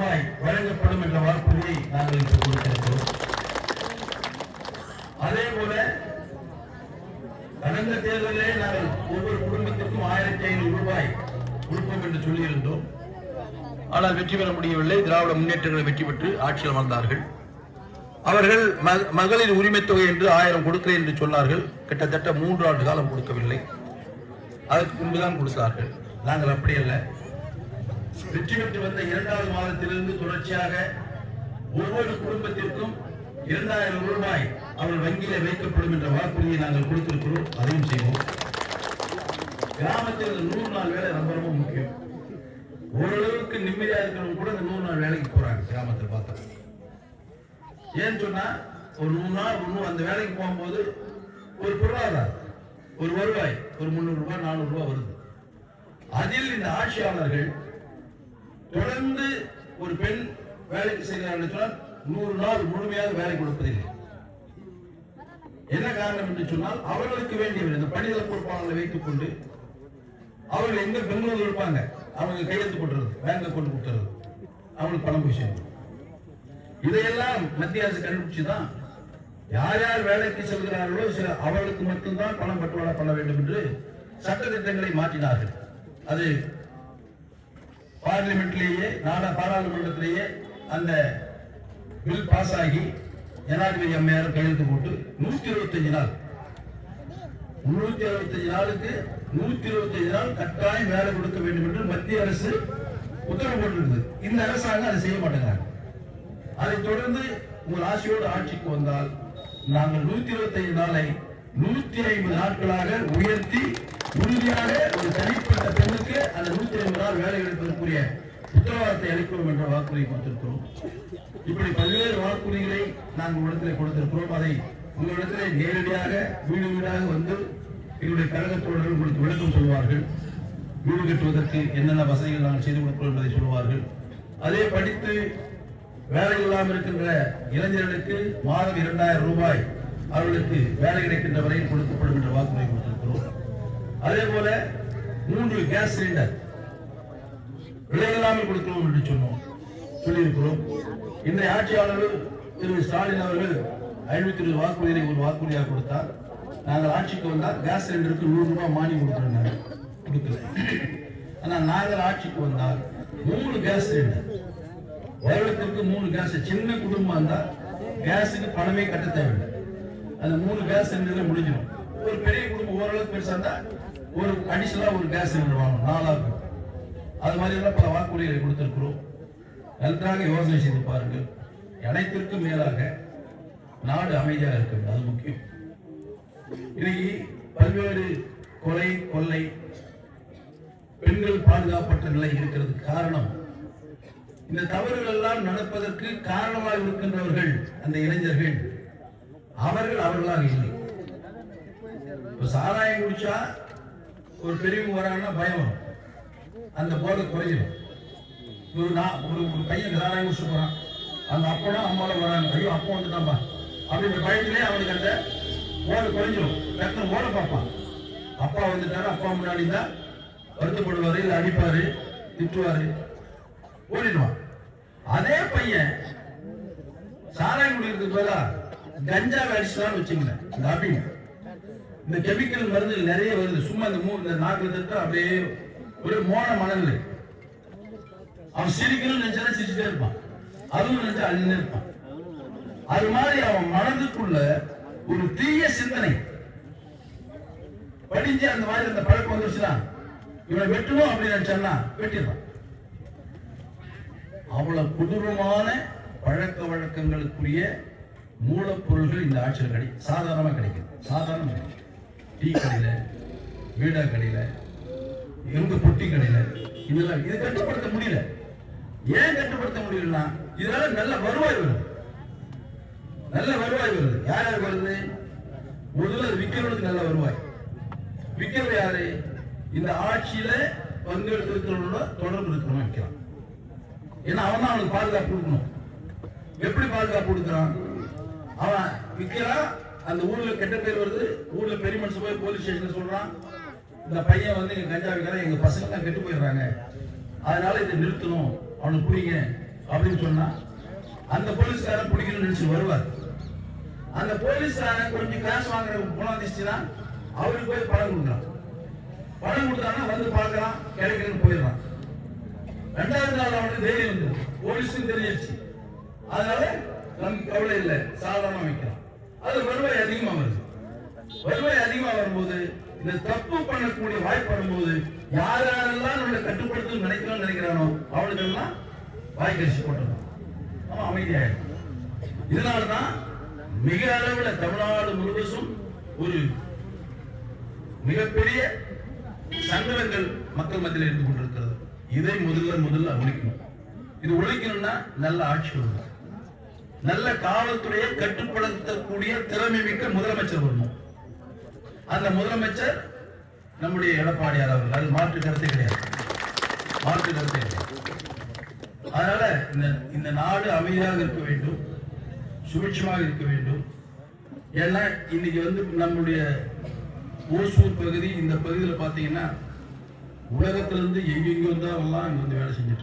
ரூபாய் வழங்கப்படும் என்ற வாக்குறுதியை நாங்கள் இன்று கொடுத்திருக்கிறோம். அதே போல கடந்த தேர்தலிலே நாங்கள் ஒவ்வொரு குடும்பத்திற்கும் 1500 ரூபாய் கொடுப்போம் என்று சொல்லியிருந்தோம். ஆனால் வெற்றி பெற முடியவில்லை. திராவிட முன்னேற்றங்களை வெற்றி பெற்று ஆட்சியில் வந்தார்கள். அவர்கள் மகளிர் உரிமை தொகை என்று 1000 கொடுக்கிறேன் என்று சொன்னார்கள். கிட்டத்தட்ட 3 ஆண்டு காலம் கொடுக்கவில்லை. அதற்கு முன்புதான் கொடுத்தார்கள். நாங்கள் அப்படி அல்ல. வெற்றி பெற்று வந்த 2வது மாதத்திலிருந்து தொடர்ச்சியாக ஒவ்வொரு குடும்பத்திற்கும் 2000 ரூபாய் அவர்கள் வங்கியில வைக்கப்படும் என்ற வாக்குறுதியை நாங்கள் கொடுத்திருக்கிறோம். அதையும் செய்வோம். கிராமத்தில் 100 நாள் வேலை ரொம்ப ரொம்ப முக்கியம். ஓரளவுக்கு நிம்மதியா இருக்கிறவங்க கூட இந்த 100 நாள் வேலைக்கு போறாங்க. கிராமத்தில் பார்த்தா ஏன்னு சொன்னா ஒரு 100 நாள் அந்த வேலைக்கு போகும்போது ஒரு பொருளாதாரம், ஒரு வருவாய், ஒரு 300 ரூபாய் 400 ரூபாய் வருது. அதில் இந்த ஆட்சியாளர்கள் தொடர்ந்து ஒரு பெண் வேலைக்கு செய்கிறார்கள் சொன்னால் 100 நாள் முழுமையாக வேலை கொடுப்பதில்லை. என்ன காரணம் என்று சொன்னால் அவர்களுக்கு வேண்டியவர் இந்த பணிதள பொறுப்பாளர்களை வைத்துக் கொண்டு அவர்கள் எங்க பெங்களூர் இருப்பாங்க, அவங்க கையெழுத்து போட்டுறது, பேங்க் கொண்டு கொடுத்துறது, அவங்களுக்கு பணம் போய் சேரும். இதையெல்லாம் மத்திய அரசு கண்டுபிடிச்சுதான் யார் யார் வேலைக்கு செல்கிறார்களோ அவர்களுக்கு மட்டும்தான் பணம் பட்டுவாடா பண்ண வேண்டும் என்று சட்ட திட்டங்களை மாற்றினார்கள். அது பார்லிமெண்ட்லேயே பாராளுமன்றத்திலேயே அந்த பில் பாஸ் ஆகி ஜனாதிபதி அம்மையார் கையெழுத்து போட்டு 125 நாள் 365 நாளுக்கு 125 நாள் கட்டாயம் வேலை கொடுக்க வேண்டும் என்று மத்திய அரசு உத்தரவு போட்டிருந்தது. இந்த அரசாங்கம் அதை செய்ய மாட்டேங்கிறாங்க. அதைத் தொடர்ந்து உங்கள் ஆட்சியோடு ஆட்சிக்கு வந்தால் நாங்கள் 125 நாளை 150 நாட்களாக உயர்த்தி உறுதியாக ஒரு தனிப்பட்ட பெண்ணுக்கு அந்த 150 நாள் வேலை கிடைப்பதற்குரிய உத்தரவாதத்தை அளிக்கிறோம் என்ற வாக்குறுதி கொடுத்திருக்கிறோம். இப்படி பல்வேறு வாக்குறுதிகளை நாங்கள் உங்களிடத்தில் கொடுத்திருக்கிறோம். அதை உங்களிடத்திலே நேரடியாக வீடு வீடாக வந்து எங்களுடைய கழக தோழர்கள் உங்களுக்கு விளக்கம் சொல்வார்கள். வீடு கட்டுவதற்கு என்னென்ன வசதிகள் நாங்கள் செய்து கொடுக்கிறோம் என்பதை சொல்வார்கள். அதே படித்து வேலை இல்லாமல் இருக்கின்ற இளைஞர்களுக்கு மாதம் 2000 ரூபாய் அவர்களுக்கு வேலை கிடைக்கின்ற வரையில் கொடுக்கப்படும் என்ற வாக்குறுதி கொடுத்திருக்கிறோம். அதே போல 3 கேஸ் சிலிண்டர் விலை இல்லாமல் கொடுக்கிறோம் என்று சொல்லியிருக்கிறோம். இன்றைய ஆட்சியாளர்கள் திரு ஸ்டாலின் அவர்கள் 520 வாக்குறுதியை ஒரு வாக்குறுதியாக கொடுத்தார். நாங்கள் ஆட்சிக்கு வந்தால் கேஸ் சிலிண்டருக்கு 100 ரூபாய் மானியம் கொடுக்கல. ஆனால் நாங்கள் ஆட்சிக்கு வந்தால் 3 கேஸ் சிலிண்டர் வருடத்திற்கு 3 கேஸ். சின்ன குடும்பம் இருந்தால் கேஸுக்கு பணமே கட்ட தேவையில்லை. அந்த 3 கேஸ் சிலிண்டர் முடிஞ்சிடும். ஒரு பெரிய குடும்பம் ஓரளவுக்கு பெருசா இருந்தா ஒரு அடிஷனலா ஒரு கேஸ் சிலிண்டர் வாங்கணும், 4 இருக்கும். அது மாதிரி எல்லாம் பல வாக்குறுதிகளை கொடுத்திருக்கிறோம். நன்றாக யோசனை செய்து பாருங்கள். அனைத்திற்கும் மேலாக நாடு அமைதியாக இருக்கிறது, அது முக்கியம். இன்னைக்கு பல்வேறு கொலை கொள்ளை பெண்கள் பாதுகாப்பற்ற நிலை இருக்கிறது. காரணம் இந்த தவறுகள் எல்லாம் நடப்பதற்கு காரணமாக இருக்கின்றவர்கள் அந்த இளைஞர்கள். அவர்களாக இல்லை. சாராயம் குடிச்சா ஒரு பெரியவங்க வராங்கன்னா பயம் வரும், அந்த போதை குறைஞ்சிடும். ஒரு பையன் சாராயம் குடிச்சு போறான், அந்த அப்பனும் அம்மாவும் வராங்க, ஐயோ அப்பா வந்துட்டான்பா அப்படின்ற பயத்திலே அவனுக்கு அந்த போதை குறைஞ்சிடும். டக்குனு போதை பார்ப்பான். அப்பா வந்துட்டாரு, அப்பா முன்னாடி தான் வருத்தப்படுவாரு, இல்லை அடிப்பாரு, திட்டுவாரு, ஓடிடுவான். அதே பையன் சாராயம் குடிக்கிறதுக்கு பதிலா கஞ்சா அடிச்சுதான் வச்சுங்களேன். இந்த அபின் இந்த கெமிக்கல் மருந்து நிறைய வருது. சும்மா இந்த நாக்குல தட்டு அப்படியே ஒரு மோன மனநிலை. அவன் சிரிக்கணும்னு நினைச்சா சிரிச்சுட்டே இருப்பான், அதுவும் நினைச்சா அழுந்தே இருப்பான். அது மாதிரி அவன் மனதுக்குள்ள ஒரு தீய சிந்தனை படிஞ்சு அந்த மாதிரி அந்த பழக்கம் வந்துருச்சுன்னா இவனை வெட்டணும் அப்படின்னு நினைச்சான்னா வெட்டிடுறான். அவ்வளவு கொடூரமான பழக்க வழக்கங்களுக்குரிய மூலப்பொருள்கள் இந்த ஆட்சியில் சாதாரணமாக கிடைக்கும். சாதாரண டீ கடையில, வீடா கடையில, எங்க பொட்டி கடையில, இதெல்லாம் இது கட்டுப்படுத்த முடியல. ஏன் கட்டுப்படுத்த முடியலன்னா இதனால நல்ல வருவாய் வருது. நல்ல வருவாய் வருது. யார் யார் வருது? முதல்ல விற்கிறவனுக்கு நல்ல வருவாய். விற்கிறது யாரு? இந்த ஆட்சியில பங்கெடுத்து இருக்கிறவனோட தொடர்பு இருக்கிறவன் விற்கிறான். ஏன்னா அவன் தான் அவனுக்கு பாதுகாப்பு கொடுக்கணும். எப்படி பாதுகாப்பு கொடுக்கிறான்? அவன் விற்கிறான், அந்த ஊர்ல கெட்ட பேர் வருது. ஊர்ல பெரிய மனுஷன் போய் போலீஸ் ஸ்டேஷன்ல சொல்றான், இந்த பையன் வந்து எங்க கஞ்சா விற்கிறான், எங்க பசங்க தான் கெட்டு போயிடுறாங்க, அதனால இதை நிறுத்தணும், அவனுக்கு புரியுங்க அப்படின்னு சொன்னா அந்த போலீஸ்காரன் பிடிக்கணும்னு நினைச்சு வருவார். அந்த போலீஸ்காரன் கொஞ்சம் காசு வாங்குற போனாந்துச்சுன்னா அவருக்கு போய் பணம் கொடுக்குறான். பணம் கொடுத்தாங்கன்னா வந்து பார்க்கலாம், கிடைக்கணும்னு போயிடுறான். ரெண்டாவது நாள் அவனுக்கு தைரியம் வந்து போலீஸும் தெரிஞ்சிருச்சு. அதனால நமக்கு கவலை இல்லை, சாதாரணமா வைக்கிறான். அது வருவாய் அதிகமா வருது. வருவாய் அதிகமா வரும்போது இந்த தப்பு பண்ணக்கூடிய வாய்ப்பு வரும்போது யார் யாரெல்லாம் நம்மளை கட்டுப்படுத்த நினைக்கிறானோ அவளுக்கெல்லாம் வாய்க்கரிசி போட்டுருவோம். அவன் அமைதியாயிடும். இதனால்தான் மிக அளவில் தமிழ்நாடு முழுவதும் ஒரு மிகப்பெரிய சங்கடங்கள் மக்கள் மத்தியில் இருந்து கொண்டிருக்கிறது. இதை முதல்ல ஒழிக்கணும். இது ஒழிக்கணும்னா நல்ல ஆட்சி வரணும். நல்ல காவல்துறையை கட்டுப்படுத்தக்கூடிய திறமை மிக்க முதலமைச்சர் வரணும். அந்த முதலமைச்சர் நம்முடைய எடப்பாடியார் அவர்கள். அது மாற்று கருத்தை கிடையாது. அதனால இந்த நாடு அமைதியாக இருக்க வேண்டும், சுபிட்சமாக இருக்க வேண்டும். ஏன்னா இன்னைக்கு வந்து நம்முடைய ஓசூர் பகுதி, இந்த பகுதியில் பார்த்தீங்கன்னா உலகத்திலிருந்து எங்கெங்கோ தான் எல்லாம் இங்க வந்து வேலை செஞ்சுட்டு